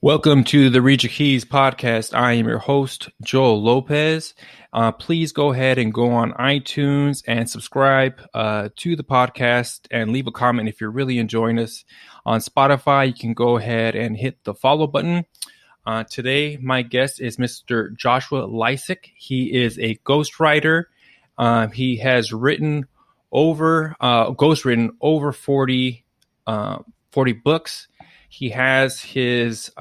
Welcome to the Read Your Keys podcast. I am your host, Joel Lopez. Please go ahead and go on iTunes and subscribe to the podcast and leave a comment if you're really enjoying us. On Spotify, you can go ahead and hit the follow button. Today, my guest is Mr. Joshua Lisec. He is a ghostwriter. He has ghostwritten over 40 books. He has his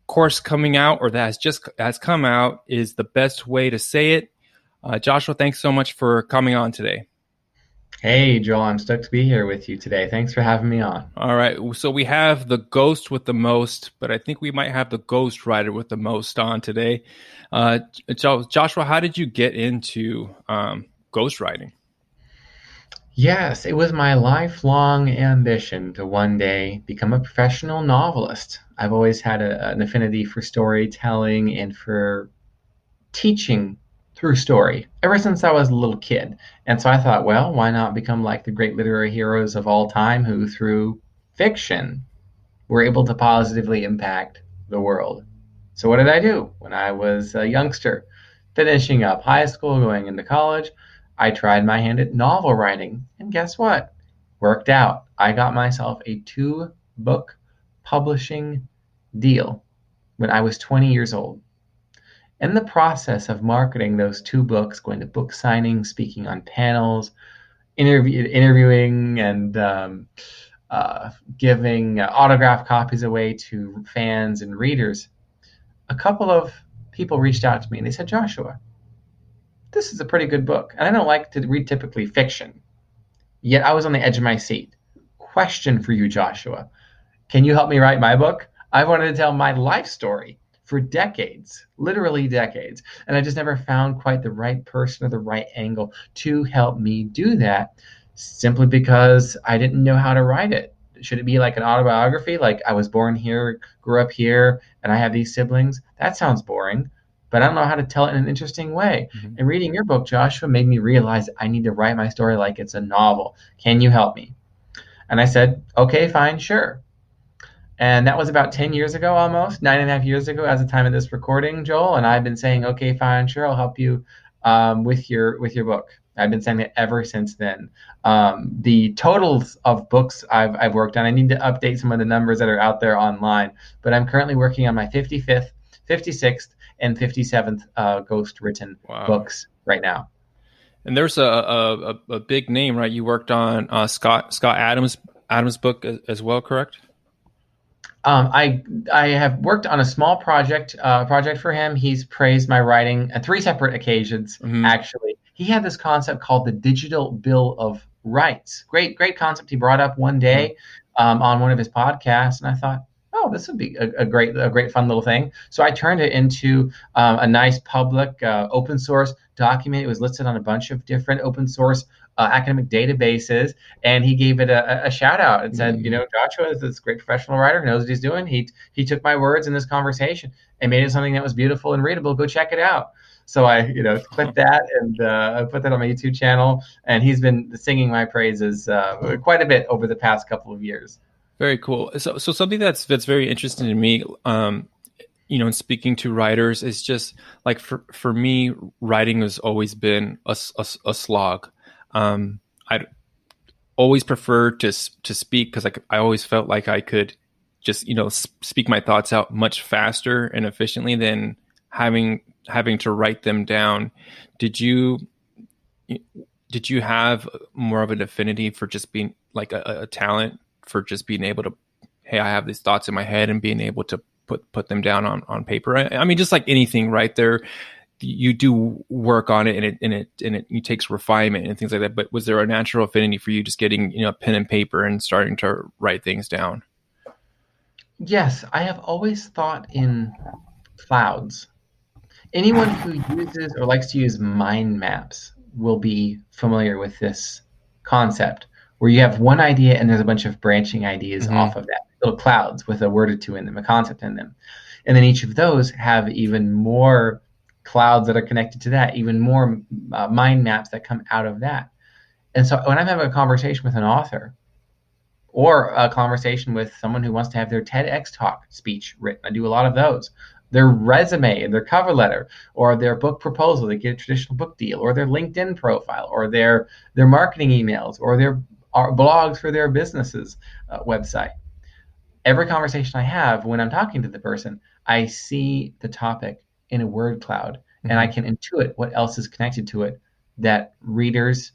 course coming out, or that has come out, is the best way to say it. Joshua, thanks so much for coming on today. Hey, Joel, I'm stoked to be here with you today. Thanks for having me on. All right, so we have the ghost with the most, but I think we might have the ghostwriter with the most on today. Joshua, how did you get into ghostwriting? Yes, it was my lifelong ambition to one day become a professional novelist. I've always had an affinity for storytelling and for teaching through story ever since I was a little kid. And so I thought, well, why not become like the great literary heroes of all time who, through fiction, were able to positively impact the world? So what did I do when I was a youngster, finishing up high school, going into college? I tried my hand at novel writing, and guess what? Worked out. I got myself a 2-book publishing deal when I was 20 years old. In the process of marketing those 2 books, going to book signings, speaking on panels, interviewing, and giving autograph copies away to fans and readers, a couple of people reached out to me and they said, Joshua, this is a pretty good book. And I don't like to read typically fiction. Yet I was on the edge of my seat. Question for you, Joshua. Can you help me write my book? I wanted to tell my life story for decades, literally decades. And I just never found quite the right person or the right angle to help me do that, simply because I didn't know how to write it. Should it be like an autobiography? Like I was born here, grew up here, and I have these siblings? That sounds boring, but I don't know how to tell it in an interesting way. Mm-hmm. And reading your book, Joshua, made me realize I need to write my story like it's a novel. Can you help me? And I said, okay, fine, sure. And that was about 10 years ago, almost 9.5 years ago, as the time of this recording, Joel. And I've been saying, okay, fine, sure, I'll help you with your book. I've been saying it ever since then. The totals of books I've worked on, I need to update some of the numbers that are out there online, but I'm currently working on my 55th, 56th, and 57th Ghostwritten books right now. And there's a big name, right? You worked on Scott Adams' book as well, correct? I have worked on a small project for him. He's praised my writing on 3 separate occasions. Mm-hmm. Actually, he had this concept called the Digital Bill of Rights. Great concept he brought up one day on one of his podcasts, and I thought, oh, this would be a great fun little thing. So I turned it into a nice public open source document. It was listed on a bunch of different open source academic databases, and he gave it a shout out and said, Joshua is this great professional writer who knows what he's doing. He took my words in this conversation and made it something that was beautiful and readable. Go check it out. So I, clipped that and I put that on my YouTube channel, and he's been singing my praises quite a bit over the past couple of years. Very cool. So something that's very interesting to me, in speaking to writers, is just like for me, writing has always been a slog. I'd always preferred to speak because I always felt like I could just speak my thoughts out much faster and efficiently than having to write them down. Did you have more of an affinity for just being like a talent for just being able to, hey, I have these thoughts in my head, and being able to put them down on paper? I mean, just like anything, right? There, you do work on it, and it takes refinement and things like that. But was there a natural affinity for you just getting pen and paper and starting to write things down? Yes, I have always thought in clouds. Anyone who uses or likes to use mind maps will be familiar with this concept, where you have one idea and there's a bunch of branching ideas off of that, little clouds with a word or two in them, a concept in them. And then each of those have even more clouds that are connected to that, even more mind maps that come out of that. And so when I'm having a conversation with an author, or a conversation with someone who wants to have their TEDx talk speech written. I do a lot of those. Their resume and their cover letter, or their book proposal, they get a traditional book deal, or their LinkedIn profile, or their marketing emails, or their blogs for their businesses website. Every conversation I have, when I'm talking to the person, I see the topic in a word cloud, and I Hmm. can intuit what else is connected to it that readers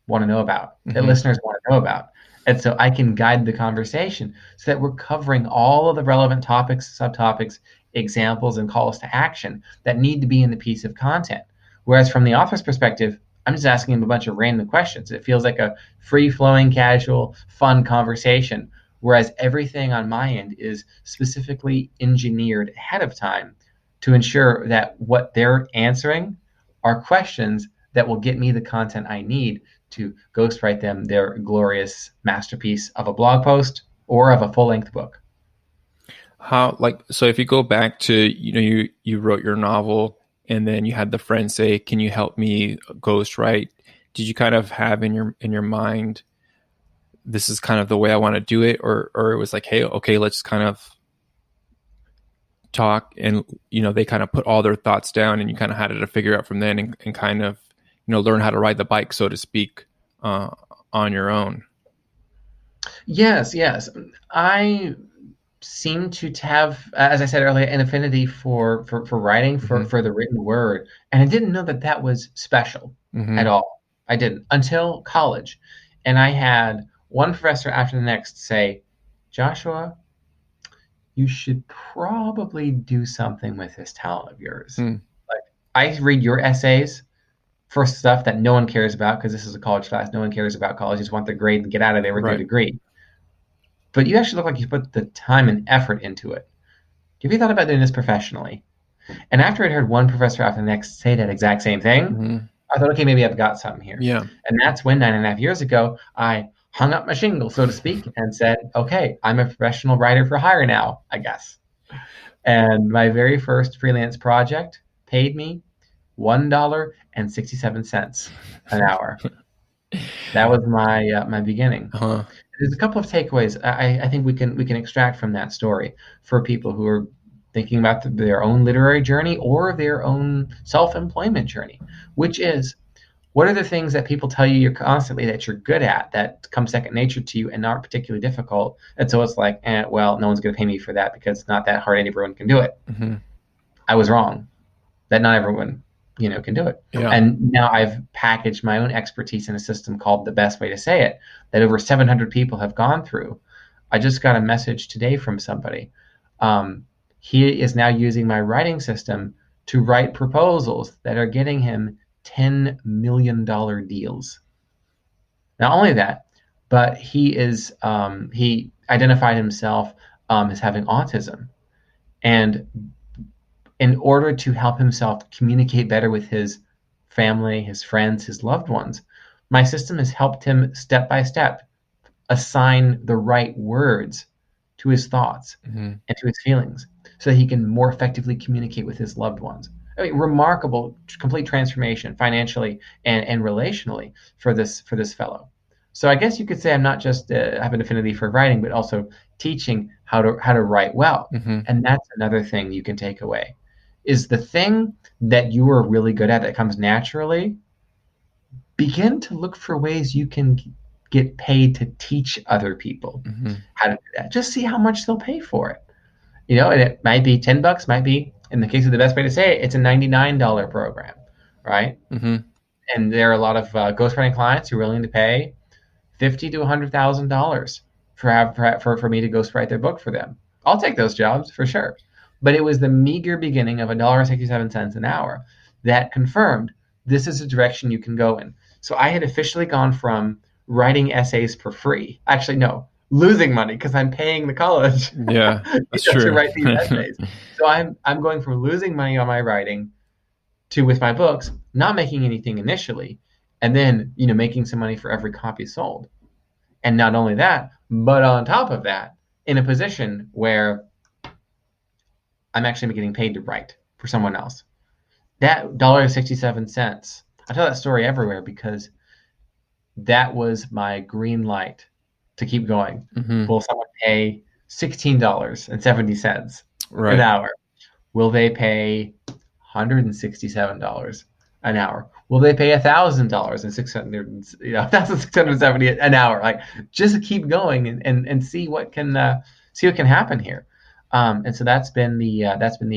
want to know about, that Hmm. listeners want to know about. And so I can guide the conversation so that we're covering all of the relevant topics, subtopics, examples, and calls to action that need to be in the piece of content. Whereas from the author's perspective, I'm just asking him a bunch of random questions. It feels like a free flowing, casual, fun conversation. Whereas everything on my end is specifically engineered ahead of time to ensure that what they're answering are questions that will get me the content I need to ghostwrite them their glorious masterpiece of a blog post or of a full length book. How, like, so if you go back to, you wrote your novel and then you had the friend say, "Can you help me ghostwrite?" Did you kind of have in your mind, this is kind of the way I want to do it, or it was like, "Hey, okay, let's kind of talk," and they kind of put all their thoughts down and you kind of had to figure out from then, and kind of learn how to ride the bike, so to speak, uh, on your own. Yes, yes. I seem to have, as I said earlier, an affinity for writing, Hmm. for the written word. And I didn't know that that was special at Hmm. all. I didn't until college. And I had one professor after the next say, Joshua, you should probably do something with this talent of yours. Hmm. Like, I read your essays for stuff that no one cares about because this is a college class. No one cares about college. You just want the grade and get out of there with your Right. degree. But you actually look like you put the time and effort into it. Have you thought about doing this professionally? And after I'd heard one professor after the next say that exact same thing, Hmm. I thought, okay, maybe I've got something here. Yeah. And that's when 9.5 years ago, I hung up my shingle, so to speak, and said, okay, I'm a professional writer for hire now, I guess. And my very first freelance project paid me $1.67 an hour. That was my beginning. Uh-huh. There's a couple of takeaways I think we can extract from that story for people who are thinking about their own literary journey or their own self-employment journey, which is, what are the things that people tell you you're constantly that you're good at that come second nature to you and aren't particularly difficult? And so it's like, well, no one's going to pay me for that because it's not that hard. Everyone can do it. Hmm. I was wrong. That not everyone, can do it. Yeah. And now I've packaged my own expertise in a system called The Best Way to Say It that over 700 people have gone through. I just got a message today from somebody. Um, he is now using my writing system to write proposals that are getting him $10 million deals. Not only that, but he identified himself as having autism, and in order to help himself communicate better with his family, his friends, his loved ones, my system has helped him step by step assign the right words to his thoughts Hmm. and to his feelings so that he can more effectively communicate with his loved ones. I mean, remarkable, complete transformation financially and relationally for this fellow. So I guess you could say I'm not just have an affinity for writing, but also teaching how to write well. Hmm. And that's another thing you can take away is the thing that you are really good at that comes naturally. Begin to look for ways you can get paid to teach other people Hmm. how to do that. Just see how much they'll pay for it. And it might be $10, might be, in the case of The Best Way to Say It, it's a $99 program, right? Hmm. And there are a lot of ghostwriting clients who are willing to pay $50 to $100,000 for me to ghostwrite their book for them. I'll take those jobs for sure. But it was the meager beginning of $1.67 an hour that confirmed this is a direction you can go in. So I had officially gone from writing essays for free. Actually, no, losing money because I'm paying the college Yeah, that's to true. write these essays. So I'm going from losing money on my writing to, with my books, not making anything initially, and then making some money for every copy sold. And not only that, but on top of that, in a position where I'm actually getting paid to write for someone else. That $1.67, I tell that story everywhere because that was my green light to keep going? Hmm. Will someone pay $16.70 an Right. hour? Will they pay $167 an hour? Will they pay $1,000 and 600, 1,670 an hour? Like, just keep going and see what can happen here. And so that's been the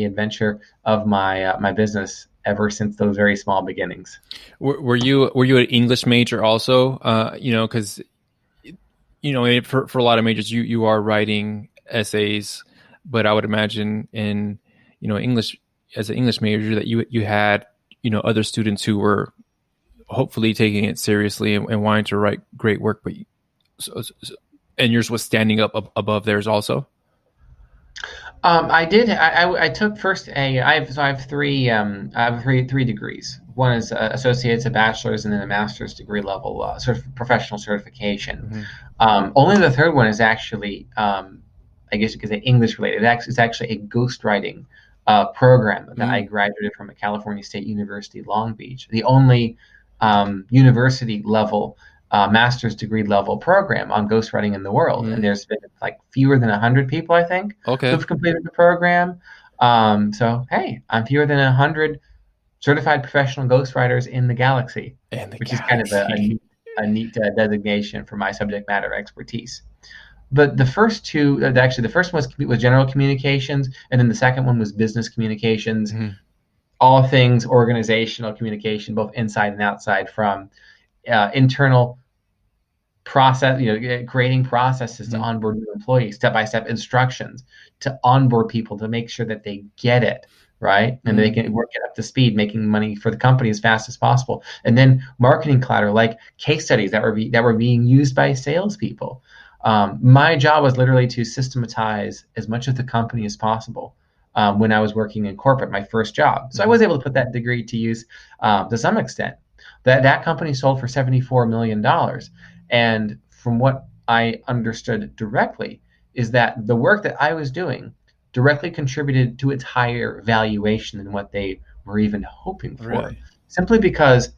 adventure of my business ever since those very small beginnings. Were you an English major also? Because for a lot of majors, you are writing essays, but I would imagine in English, as an English major, that you had other students who were hopefully taking it seriously and wanting to write great work, but and yours was standing up above theirs also. I did. I took first a. I have three degrees. One is associate's, a bachelor's, and then a master's degree level sort of professional certification. Hmm. Only the third one is actually, I guess you could say, English related. It's actually a ghostwriting program that I Mm. graduated from at California State University, Long Beach, the only university level master's degree level program on ghostwriting in the world. And Mm. there's been like fewer than 100 people, I think, Okay. who've completed the program. So, hey, I'm fewer than 100 certified professional ghostwriters in the galaxy, And the which is kind of galaxy. a neat designation for my subject matter expertise. But the first two, actually, the first one was general communications, and then the second one was business communications, Mhm. all things organizational communication, both inside and outside, from internal process, creating processes to Mhm. onboard new employees, step-by-step instructions to onboard people to make sure that they get it, right? And they Mm. can work it up to speed, making money for the company as fast as possible. And then marketing collateral, like case studies that were being used by salespeople. My job was literally to systematize as much of the company as possible. When I was working in corporate, my first job, so I Mhm. was able to put that degree to use to some extent. That company sold for $74 million. And from what I understood directly, is that the work that I was doing directly contributed to its higher valuation than what they were even hoping for, Really? simply because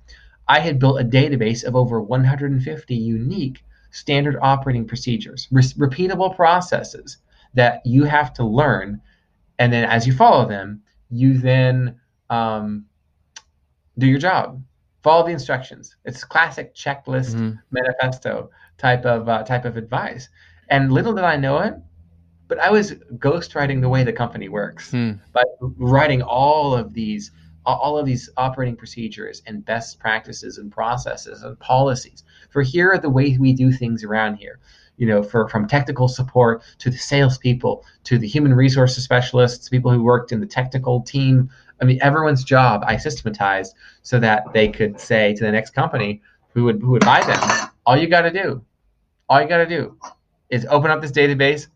I had built a database of over 150 unique standard operating procedures, repeatable processes that you have to learn. And then as you follow them, you then um, do your job, follow the instructions. It's classic checklist Mhm. manifesto type of advice. And little did I know it, but I was ghostwriting the way the company works Hmm. by writing all of these operating procedures and best practices and processes and policies for here are the ways we do things around here. For from technical support to the salespeople to the human resources specialists, people who worked in the technical team. I mean, everyone's job I systematized so that they could say to the next company who would buy them, all you got to do is open up this database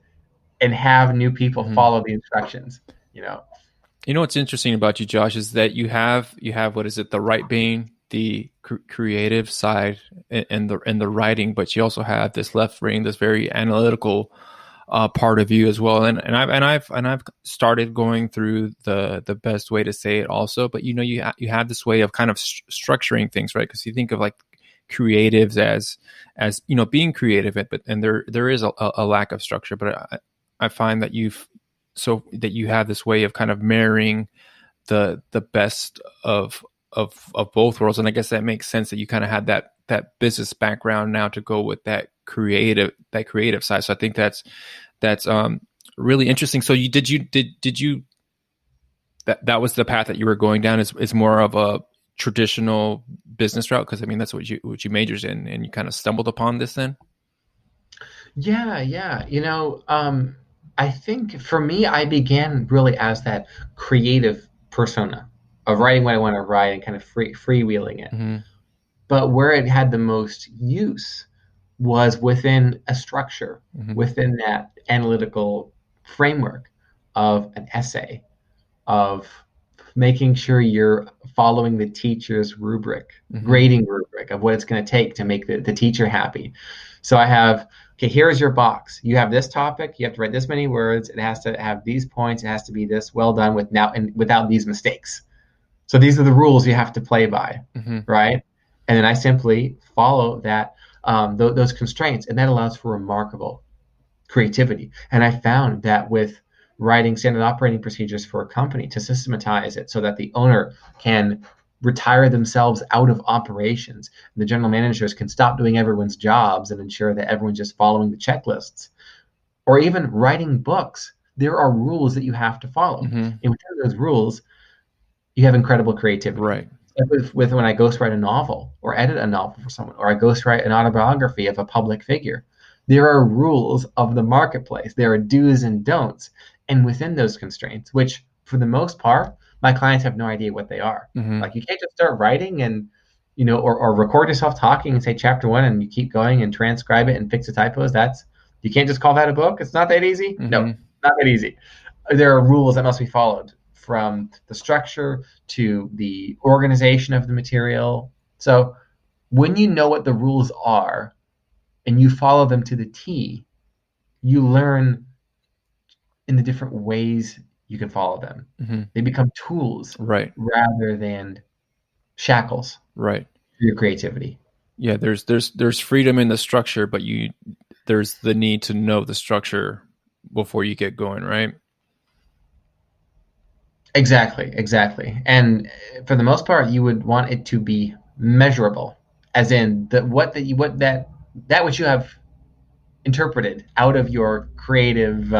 and have new people Mhm. follow the instructions. You know, What's interesting about you, Josh, is that you have what is it, the right brain, the creative side, and the writing, but you also have this left brain, this very analytical part of you as well. And I've started going through the best way to say it also. But you have this way of kind of structuring things, right? Because you think of like creatives as being creative, and there is a lack of structure. But I find that you have this way of kind of marrying the best of both worlds. And I guess that makes sense that you kind of had that business background now to go with that creative side. So I think that's really interesting. So did you that was the path that you were going down, is more of a traditional business route? Because I mean that's what you majored in, and you kind of stumbled upon this then. yeah, yeah. I think for me, I began really as that creative persona of writing what I want to write and kind of freewheeling it. Mm-hmm. But where it had the most use was within a structure, Mm-hmm. within that analytical framework of an essay, of making sure you're following the teacher's rubric, Mm-hmm. grading rubric of what it's going to take to make the teacher happy. So I have, okay, here's your box. You have this topic. You have to write this many words. It has to have these points. It has to be this well done with now and without these mistakes. So these are the rules you have to play by, Mm-hmm. right? And then I simply follow that those constraints, and that allows for remarkable creativity. And I found that with writing standard operating procedures for a company to systematize it so that the owner can retire themselves out of operations, and the general managers can stop doing everyone's jobs and ensure that everyone's just following the checklists, or even writing books, there are rules that you have to follow. Hmm. And within those rules, you have incredible creativity. Right. With when I ghostwrite a novel or edit a novel for someone, or I ghostwrite an autobiography of a public figure, there are rules of the marketplace. There are do's and don'ts. And within those constraints, which for the most part, my clients have no idea what they are. Hmm. Like you can't just start writing and, or record yourself talking and say chapter one and you keep going and transcribe it and fix the typos. You can't just call that a book. It's not that easy. No, Hmm. not that easy. There are rules that must be followed, from the structure to the organization of the material. So when you know what the rules are and you follow them to the T, you learn in the different ways you can follow them. Hmm. They become tools Right. rather than shackles Right. for your creativity. Yeah, there's freedom in the structure, but there's the need to know the structure before you get going, right? Exactly, exactly. And for the most part, you would want it to be measurable, as in that which you have interpreted out of your creative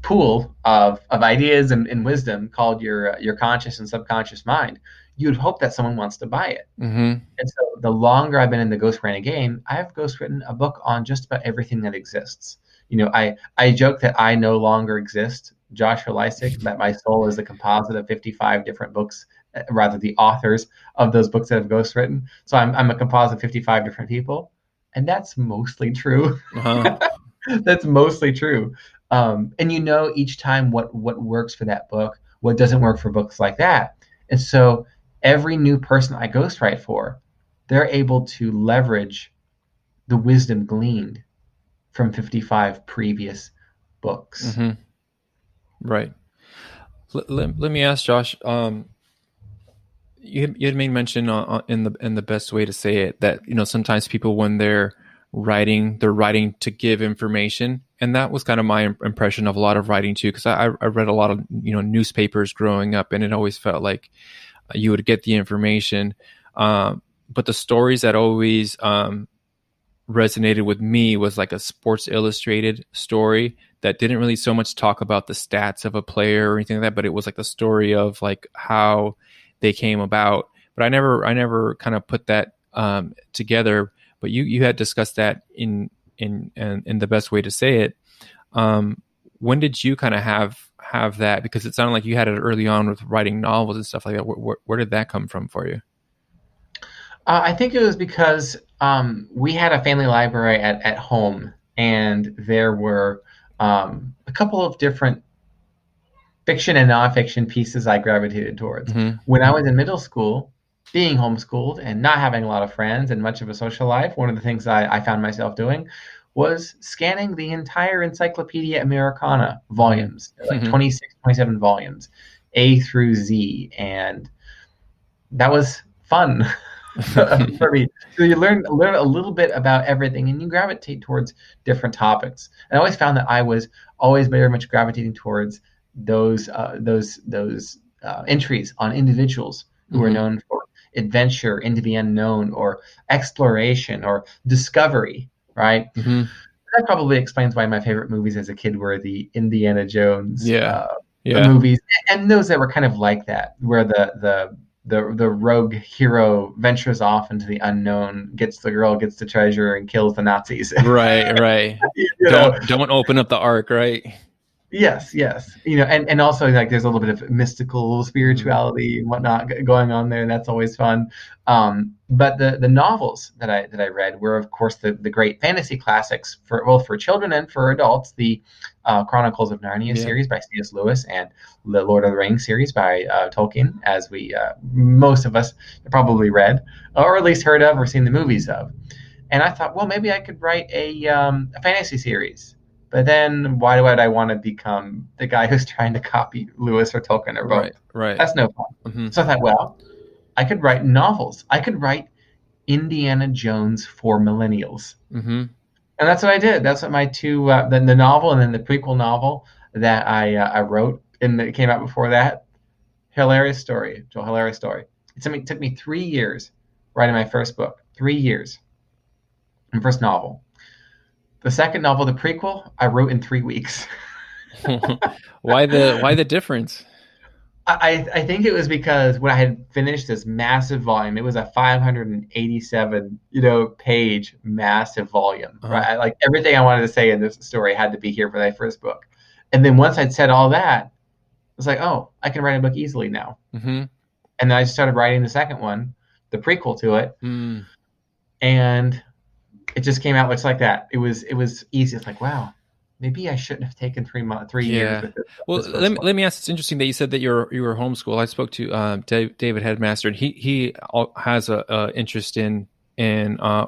pool of ideas and wisdom, called your conscious and subconscious mind. You'd hope that someone wants to buy it. Hmm. And so the longer I've been in the ghostwriting game, I have ghostwritten a book on just about everything that exists. I joke that I no longer exist, Joshua Lisec, that my soul is a composite of 55 different books, rather the authors of those books that I've ghostwritten. So I'm a composite of 55 different people. And that's mostly true. Uh-huh. That's mostly true. And each time what works for that book, what doesn't work for books like that. And so every new person I ghostwrite for, they're able to leverage the wisdom gleaned from 55 previous books. Hmm. Right. Let me ask Josh. You had made mention in the best way to say it that sometimes people when they're writing to give information, and that was kind of my impression of a lot of writing too, because I read a lot of newspapers growing up, and it always felt like you would get the information, but the stories that always resonated with me was like a Sports Illustrated story that didn't really so much talk about the stats of a player or anything like that, but it was like the story of like how they came about. But I never kind of put that together. But you had discussed that in the best way to say it. When did you kind of have that? Because it sounded like you had it early on with writing novels and stuff like that. Where did that come from for you? I think it was because we had a family library at home, and there were a couple of different fiction and nonfiction pieces I gravitated towards. Hmm. When I was in middle school, being homeschooled and not having a lot of friends and much of a social life, one of the things I found myself doing was scanning the entire Encyclopedia Americana Hmm. volumes, like 26, 27 volumes, A through Z. And that was fun for me. So you learn a little bit about everything, and you gravitate towards different topics. And I always found that I was always very much gravitating towards those entries on individuals who are Hmm. known for adventure into the unknown, or exploration, or discovery. Right. Hmm. That probably explains why my favorite movies as a kid were the Indiana Jones Yeah. Yeah. movies, and those that were kind of like that, where the rogue hero ventures off into the unknown, gets the girl, gets the treasure, and kills the Nazis. Right. Right. you know, Don't open up the ark. Right. Yes, yes. And also, like, there's a little bit of mystical Hmm. spirituality and whatnot going on there, and that's always fun. But the novels that I read were, of course, the great fantasy classics for both for children and for adults. The Chronicles of Narnia Yeah. series by C.S. Lewis, and the Lord of the Rings series by Tolkien, as we most of us probably read, or at least heard of, or seen the movies of. And I thought, well, maybe I could write a fantasy series. But then why would I want to become the guy who's trying to copy Lewis or Tolkien or both? Right. Right. That's no fun. Hmm. So I thought, well, I could write novels. I could write Indiana Jones for Millennials. Mm-hmm. And that's what I did. That's what my two, the novel and then the prequel novel that I wrote and that came out before that. Hilarious story, Joel. Hilarious story. It took me 3 years writing my first book. 3 years. My first novel. The second novel, the prequel, I wrote in 3 weeks. Why the difference? I think it was because when I had finished this massive volume, it was a 587 page massive volume, right? Uh-huh. Like everything I wanted to say in this story had to be here for my first book. And then once I'd said all that, I was like, oh, I can write a book easily now. Mm-hmm. And then I started writing the second one, the prequel to it, Mm. and it just came out just like that. It was easy. It's like, wow, maybe I shouldn't have taken 3 years Yeah. with Well, this first one. let me ask. It's interesting that you said that you were homeschooled. I spoke to David Headmaster, and has a interest in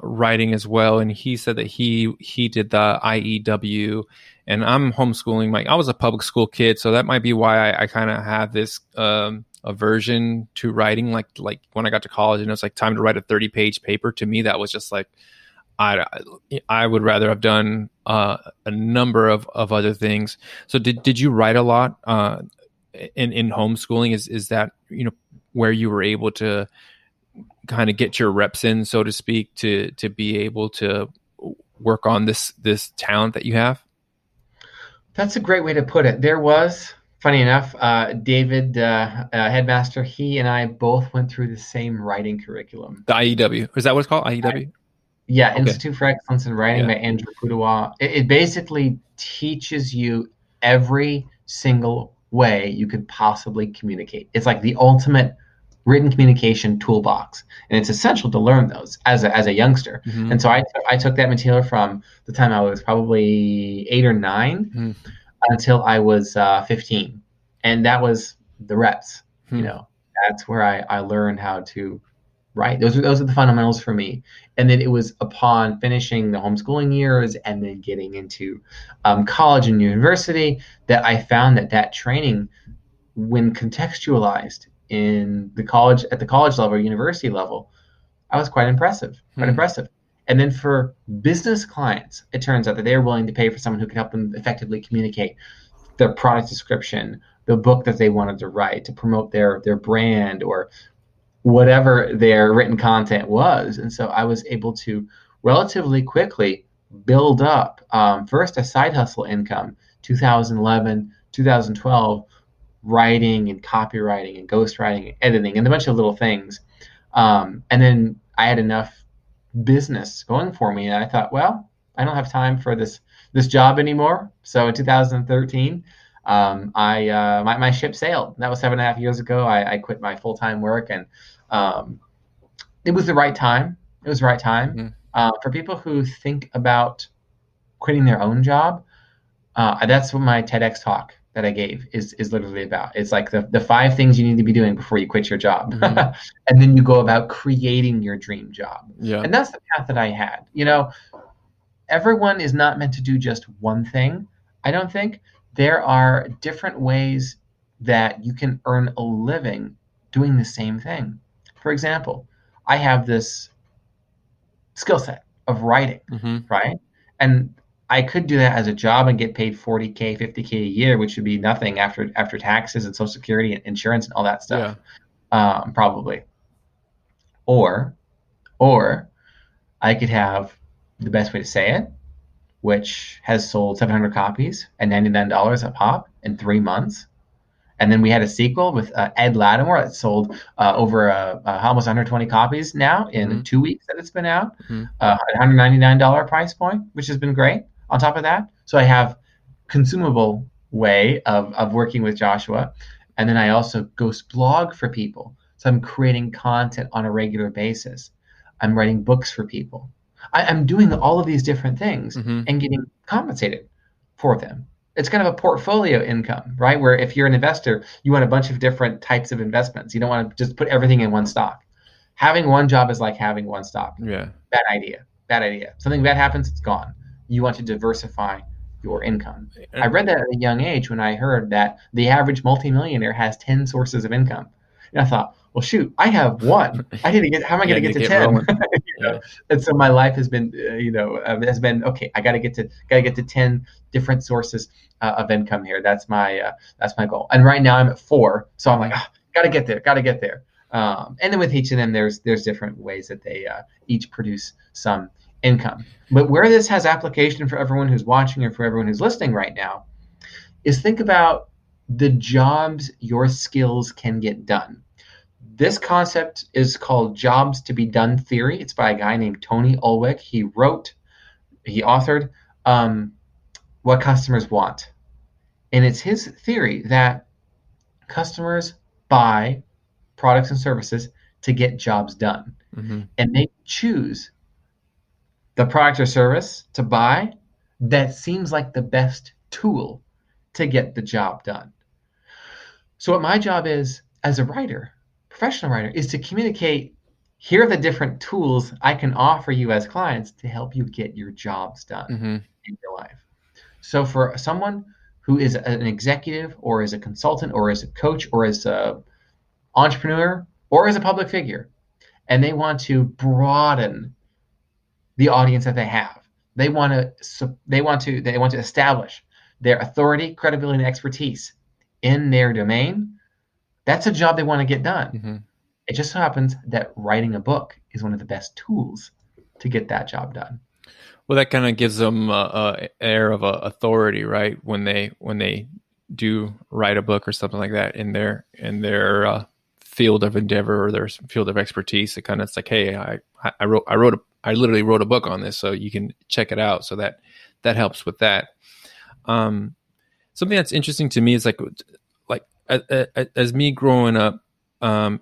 writing as well. And he said that he did the IEW, and I'm homeschooling. I was a public school kid, so that might be why I kind of have this aversion to writing. Like when I got to college, and it was like time to write a 30-page paper. To me, that was just like I I would rather have done a number of other things. So did you write a lot in homeschooling? Is that where you were able to kind of get your reps in, so to speak, to be able to work on this talent that you have? That's a great way to put it. There was, funny enough, David Headmaster. He and I both went through the same writing curriculum. The IEW, is that what it's called? IEW. Yeah, Okay. Institute for Excellence in Writing Yeah. by Andrew Pudewa. It basically teaches you every single way you could possibly communicate. It's like the ultimate written communication toolbox, and it's essential to learn those as a youngster. Mm-hmm. And so I took that material from the time I was probably 8 or 9 until I was 15, and that was the reps. You Mm-hmm. know, that's where I learned how to write. Those are the fundamentals for me. And then it was upon finishing the homeschooling years and then getting into college and university that I found that training, when contextualized in the college at the college level, university level, I was quite impressive, quite Hmm. impressive. And then for business clients, it turns out that they were willing to pay for someone who could help them effectively communicate their product description, the book that they wanted to write to promote their brand or whatever their written content was. And so I was able to relatively quickly build up first a side hustle income, 2011, 2012, writing and copywriting and ghostwriting and editing and a bunch of little things. And then I had enough business going for me, and I thought, well, I don't have time for this job anymore. So in 2013, my ship sailed. That was 7.5 years ago. I quit my full time work, and um, it was the right time. It was the right time Hmm. for people who think about quitting their own job. That's what my TEDx talk that I gave is literally about. It's like the 5 things you need to be doing before you quit your job, Hmm. and then you go about creating your dream job. Yeah. And that's the path that I had. Everyone is not meant to do just one thing. I don't think there are different ways that you can earn a living doing the same thing. For example, I have this skill set of writing, Hmm. right? And I could do that as a job and get paid 40K, 50K a year, which would be nothing after taxes and social security and insurance and all that Yeah. stuff, probably. Or, or I could have the best way to say it, which has sold 700 copies at $99 a pop in 3 months. And then we had a sequel with Ed Lattimore that sold over almost 120 copies now in Hmm. 2 weeks that it's been out, Hmm. $199 price point, which has been great. On top of that, so I have consumable way of working with Joshua, and then I also ghost blog for people. So I'm creating content on a regular basis. I'm writing books for people. I'm doing all of these different things Hmm. and getting compensated for them. It's kind of a portfolio income, right? Where if you're an investor, you want a bunch of different types of investments. You don't want to just put everything in one stock. Having one job is like having one stock. Yeah. Bad idea. Bad idea. Something bad happens, it's gone. You want to diversify your income. I And read that at a young age when I heard that the average multimillionaire has 10 sources of income. And I thought, well, shoot, I have one. I need to get. How am I Yeah, going I to need get to to get 10? rolling. You know? Yeah. And so my life has been, has been okay. I got to get to 10 different sources of income here. That's my goal. And right now I'm at 4, so I'm like, Hmm. got to get there, got to get there. And then with each of them, there's different ways that they each produce some income. But where this has application for everyone who's watching or for everyone who's listening right now is think about the jobs your skills can get done. This concept is called jobs to be done theory. It's by a guy named Tony Ulwick. He authored um, What Customers Want. And it's his theory that customers buy products and services to get jobs done. Hmm. And they choose the product or service to buy that seems like the best tool to get the job done. So, what my job is as a writer, professional writer, is to communicate here are the different tools I can offer you as clients to help you get your jobs done Hmm. in your life. So, for someone who is an executive or is a consultant or is a coach or is an entrepreneur or is a public figure, and they want to broaden the audience that they have, they want to establish their authority, credibility, and expertise in their domain. That's a job they want to get done. Hmm. It just so happens that writing a book is one of the best tools to get that job done. Well, that kind of gives them a air of authority, right? When they do write a book or something like that in their field of endeavor or their field of expertise, it kind of it's like, hey, I literally wrote a book on this, so you can check it out. So that helps with that. Um, Something that's interesting to me is as me growing up, um,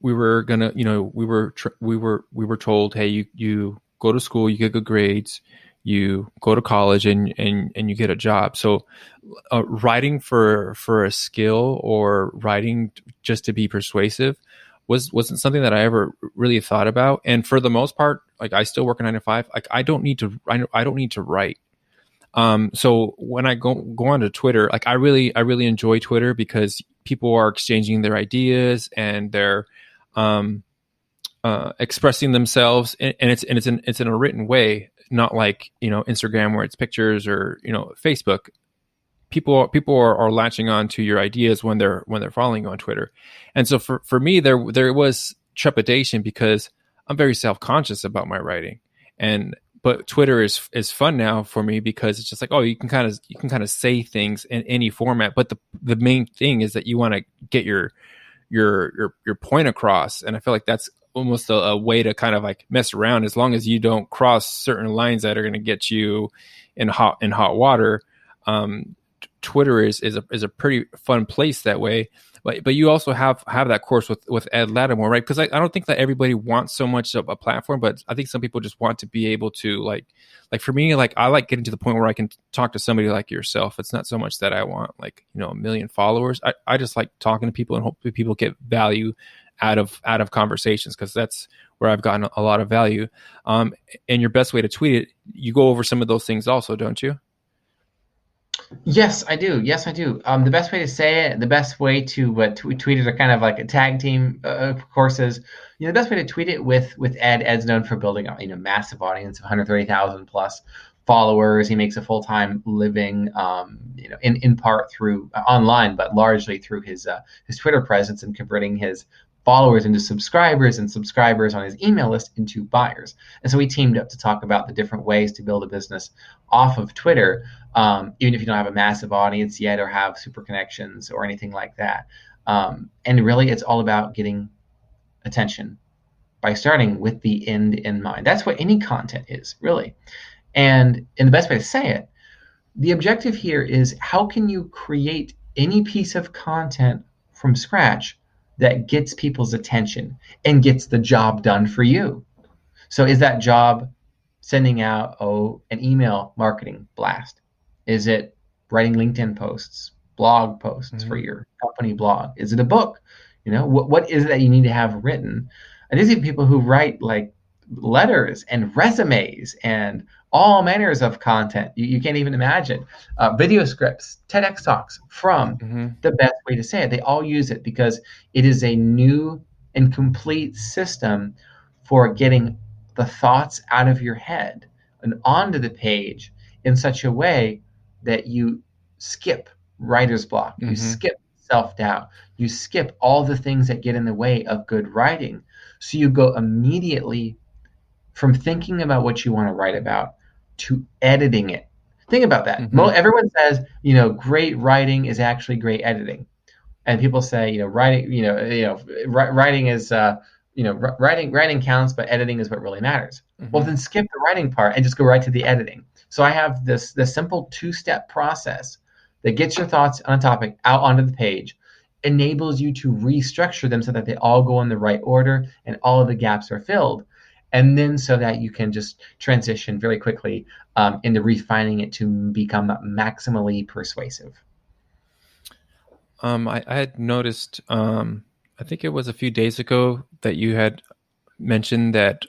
we were gonna, we were told, hey, you go to school, you get good grades, you go to college, and you get a job. So, writing for a skill or writing just to be persuasive wasn't something that I ever really thought about. And for the most part, like I still work a 9 to 5. Like I don't need to write. So when I go onto Twitter, like I really enjoy Twitter because people are exchanging their ideas and they're um, expressing themselves, and it's in a written way, not like Instagram where it's pictures or Facebook. People are latching on to your ideas when they're following you on Twitter, and so for me there was trepidation because I'm very self conscious about my writing, and but Twitter is fun now for me because it's just like, oh, you can kind of say things in any format, but the main thing is that you want to get your point across, and I feel like that's almost a way to kind of like mess around as long as you don't cross certain lines that are going to get you in hot water. um Twitter is a pretty fun place that way. But you also have that course with Ed Lattimore, right? Because I don't think that everybody wants so much of a platform, but I think some people just want to be able to like for me, like I like getting to the point where I can talk to somebody like yourself. It's not so much that I want like a million followers. I just like talking to people and hopefully people get value out of conversations, because that's where I've gotten a lot of value. And your best way to tweet it, you go over some of those things also, don't you? Yes, I do. Yes, I do. The best way to say it, the best way to tweet it, are kind of like a tag team courses. The best way to tweet it with Ed. Ed's known for building a massive audience of 130,000 plus followers. He makes a full time living, in part through online, but largely through his Twitter presence and converting his followers into subscribers and subscribers on his email list into buyers. And so we teamed up to talk about the different ways to build a business off of Twitter, even if you don't have a massive audience yet or have super connections or anything like that. And really, it's all about getting attention by starting with the end in mind. That's what any content is, really. And in the best way to say it, the objective here is how can you create any piece of content from scratch that gets people's attention and gets the job done for you? So is that job sending out an email marketing blast? Is it writing LinkedIn posts, blog posts for Mm-hmm. your company blog? Is it a book? What is it that you need to have written? And these are people who write like letters and resumes and all manners of content you can't even imagine. Video scripts, TEDx talks from Mm-hmm. the best way to say it. They all use it because it is a new and complete system for getting the thoughts out of your head and onto the page in such a way that you skip writer's block, you Mm-hmm. skip self doubt, you skip all the things that get in the way of good writing. So you go immediately from thinking about what you want to write about to editing it. Think about that. Mm-hmm. Everyone says, great writing is actually great editing, and people say, writing, writing is, writing counts, but editing is what really matters. Well, Mm-hmm. then skip the writing part and just go right to the editing. So I have this simple two-step process that gets your thoughts on a topic out onto the page, enables you to restructure them so that they all go in the right order and all of the gaps are filled, and then so that you can just transition very quickly into refining it to become maximally persuasive. I had noticed, I think it was a few days ago that you had mentioned that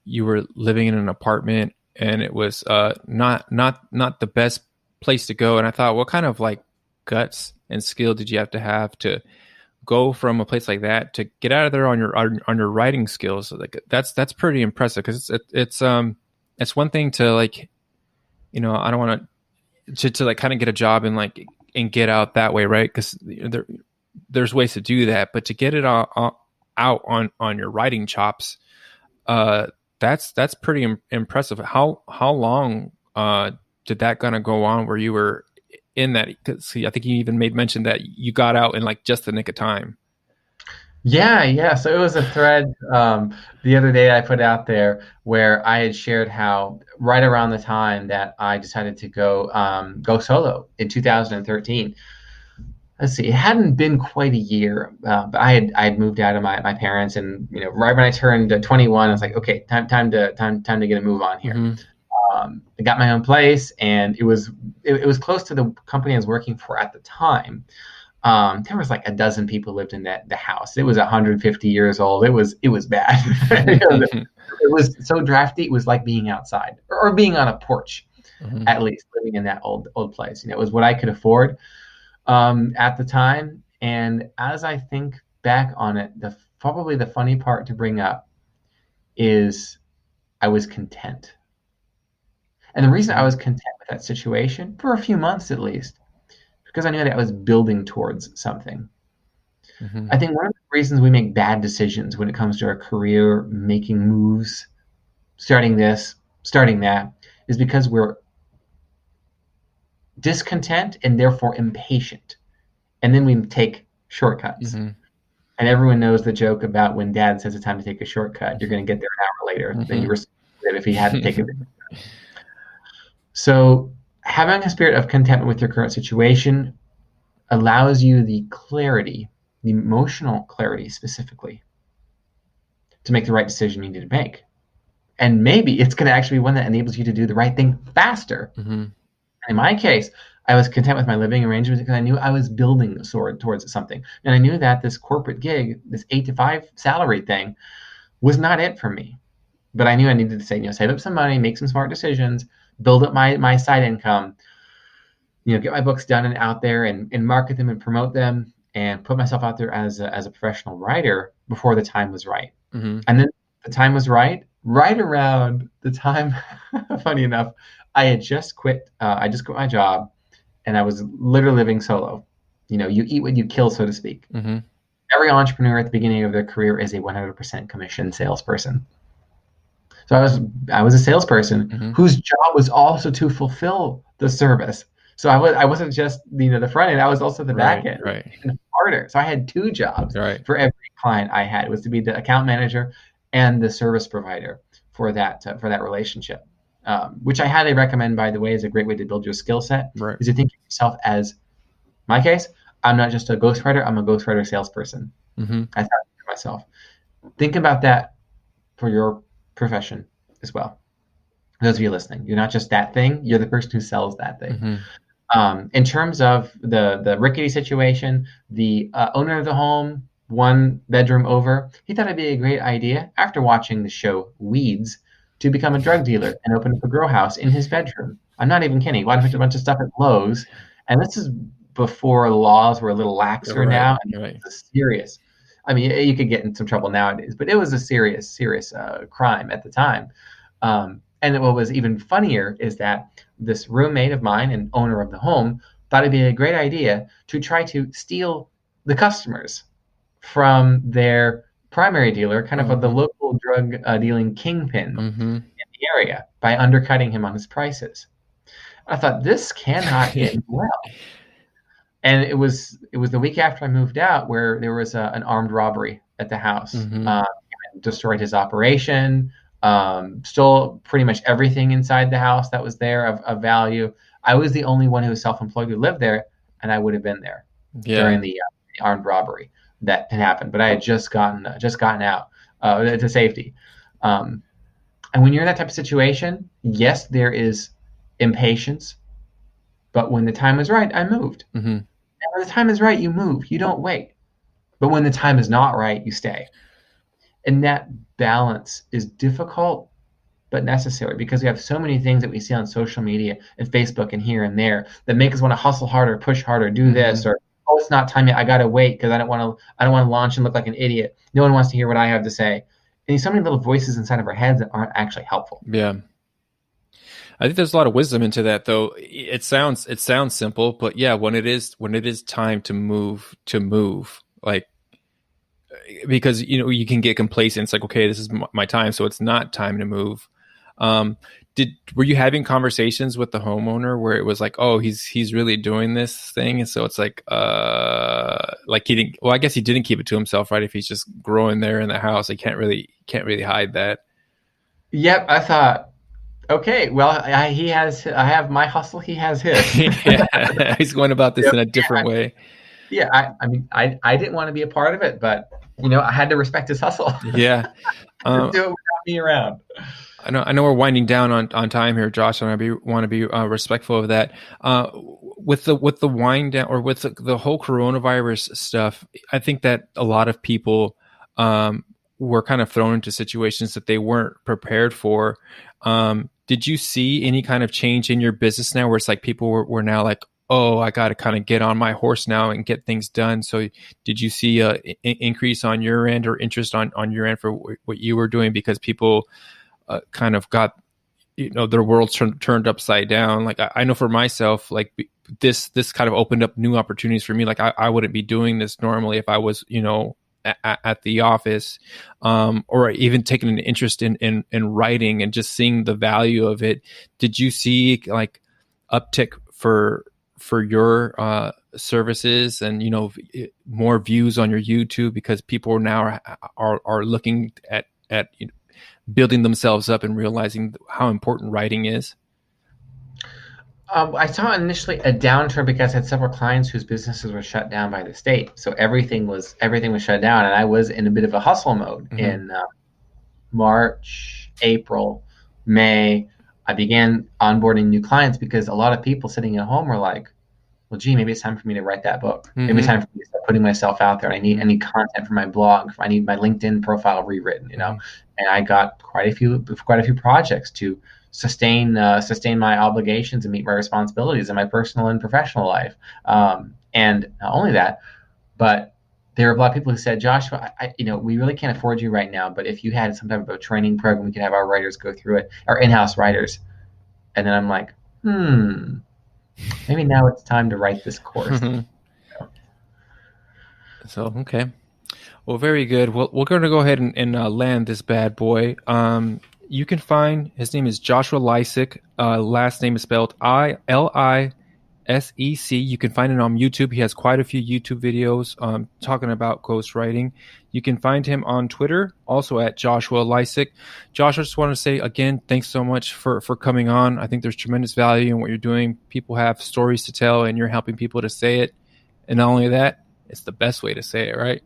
you were living in an apartment and it was not the best place to go. And I thought, what kind of like guts and skill did you have to go from a place like that to get out of there on your writing skills? Like that's pretty impressive because it's one thing to like, I don't want to like kind of get a job and like and get out that way, right? Because there's ways to do that, but to get it out on your writing chops, that's pretty impressive. How long did that gonna go on where you were in that? Because I think you even made mention that you got out in like just the nick of time. Yeah, yeah. So it was a thread the other day I put out there where I had shared how right around the time that I decided to go solo in 2013. Let's see, it hadn't been quite a year, but I had moved out of my parents, and right when I turned 21, I was like, okay, time to get a move on here. Mm-hmm. I got my own place, and it was close to the company I was working for at the time. There was like a dozen people lived in the house. It was 150 years old. It was bad. It was so drafty. It was like being outside or being on a porch, Mm-hmm. at least living in that old place. It was what I could afford at the time. And as I think back on it, probably the funny part to bring up is I was content. And the reason I was content with that situation for a few months at least, because I knew that I was building towards something. Mm-hmm. I think one of the reasons we make bad decisions when it comes to our career, making moves, starting this, starting that, is because we're discontent and therefore impatient. And then we take shortcuts. Mm-hmm. And everyone knows the joke about when dad says it's time to take a shortcut, you're going to get there an hour later than you Mm-hmm. were if he hadn't taken it. So having a spirit of contentment with your current situation allows you the clarity, the emotional clarity specifically, to make the right decision you need to make. And maybe it's going to actually be one that enables you to do the right thing faster. Mm-hmm. In my case, I was content with my living arrangements because I knew I was building towards something. And I knew that this corporate gig, this 8 to 5 salary thing, was not it for me. But I knew I needed to save up some money, make some smart decisions, build up my side income, get my books done and out there and market them and promote them and put myself out there as a professional writer before the time was right. Mm-hmm. And then the time was right around the time, funny enough, I had just quit. I just quit my job and I was literally living solo. You eat what you kill, so to speak. Mm-hmm. Every entrepreneur at the beginning of their career is a 100% commission salesperson. So I was a salesperson Mm-hmm. whose job was also to fulfill the service. So I wasn't just the front end. I was also the back Right. end. It was Right. even harder. So I had two jobs Right. for every client I had. It was to be the account manager and the service provider for that relationship, which I highly recommend. By the way, is a great way to build your skill set. Right. Is to think of yourself as, my case, I'm not just a ghostwriter. I'm a ghostwriter salesperson. Mm-hmm. I thought to myself, think about that for your profession as well. Those of you listening, you're not just that thing. You're the person who sells that thing. Mm-hmm. In terms of the rickety situation, the owner of the home, one bedroom over, he thought it'd be a great idea after watching the show Weeds to become a drug dealer and open up a grow house in his bedroom. I'm not even kidding. He wanted to put a bunch of stuff at Lowe's, and this is before laws were a little laxer Right. now, and Right. this is serious. I mean, you could get in some trouble nowadays, but it was a serious, serious crime at the time. And what was even funnier is that this roommate of mine and owner of the home thought it'd be a great idea to try to steal the customers from their primary dealer, kind of the Mm-hmm. local drug dealing kingpin in Mm-hmm. the area, by undercutting him on his prices. I thought this cannot end well. And it was the week after I moved out where there was an armed robbery at the house. Mm-hmm. And destroyed his operation, stole pretty much everything inside the house that was there of value. I was the only one who was self-employed who lived there, and I would have been there Yeah. during the armed robbery that had happened. But I had just gotten out to safety. Um, and when you're in that type of situation, yes, there is impatience. But when the time is right, I moved. Mm-hmm. And when the time is right, you move. You don't wait. But when the time is not right, you stay. And that balance is difficult but necessary because we have so many things that we see on social media and Facebook and here and there that make us want to hustle harder, push harder, do Mm-hmm. this, or oh, it's not time yet. I gotta wait because I don't want to launch and look like an idiot. No one wants to hear what I have to say. And there's so many little voices inside of our heads that aren't actually helpful. Yeah. I think there's a lot of wisdom into that, though. It sounds simple, but yeah, when it is time to move, like, because you can get complacent. It's like, okay, this is my time, so it's not time to move. Um, were you having conversations with the homeowner where it was like, oh, he's really doing this thing, and so it's like he didn't. Well, I guess he didn't keep it to himself, right? If he's just growing there in the house, he can't really hide that. Yep, I thought, okay, well, I have my hustle, he has his. Yeah, he's going about this Yep. in a different way. Yeah, I mean, I didn't want to be a part of it, but I had to respect his hustle. Yeah. Just Um, do it without me around. I know we're winding down on time here, Josh, and want to be respectful of that. With the wind down, or with the whole coronavirus stuff, I think that a lot of people were kind of thrown into situations that they weren't prepared for. Did you see any kind of change in your business now, where it's like people were now like, oh, I got to kind of get on my horse now and get things done? So did you see a increase on your end, or interest on your end for what you were doing, because people kind of got their world turned upside down? Like, I know for myself, like, this kind of opened up new opportunities for me. Like, I wouldn't be doing this normally if I was at the office, or even taking an interest in writing and just seeing the value of it. Did you see like uptick for your services, and more views on your YouTube, because people now are looking at building themselves up and realizing how important writing is? I saw initially a downturn because I had several clients whose businesses were shut down by the state, so everything was shut down, and I was in a bit of a hustle mode Mm-hmm. in March, April, May. I began onboarding new clients because a lot of people sitting at home were like, well, gee, maybe it's time for me to write that book. Maybe it's Mm-hmm. time for me to start putting myself out there. I need content for my blog. I need my LinkedIn profile rewritten. Mm-hmm. And I got quite a few projects to sustain my obligations and meet my responsibilities in my personal and professional life. And not only that, but there were a lot of people who said, Joshua, we really can't afford you right now, but if you had some type of a training program, we could have our writers go through it, our in-house writers. And then I'm like, maybe now it's time to write this course. So, okay. Well, very good. Well, we're going to go ahead and land this bad boy. You can find his name is Joshua Lisec. Last name is spelled Lisec. You can find it on YouTube. He has quite a few YouTube videos talking about ghostwriting. You can find him on Twitter, also at Joshua Lisec. Josh, I just want to say again, thanks so much for coming on. I think there's tremendous value in what you're doing. People have stories to tell, and you're helping people to say it. And not only that, it's the best way to say it, right?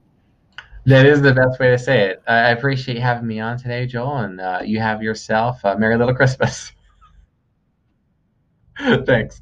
That is the best way to say it. I appreciate having me on today, Joel, and you have yourself a Merry Little Christmas. Thanks.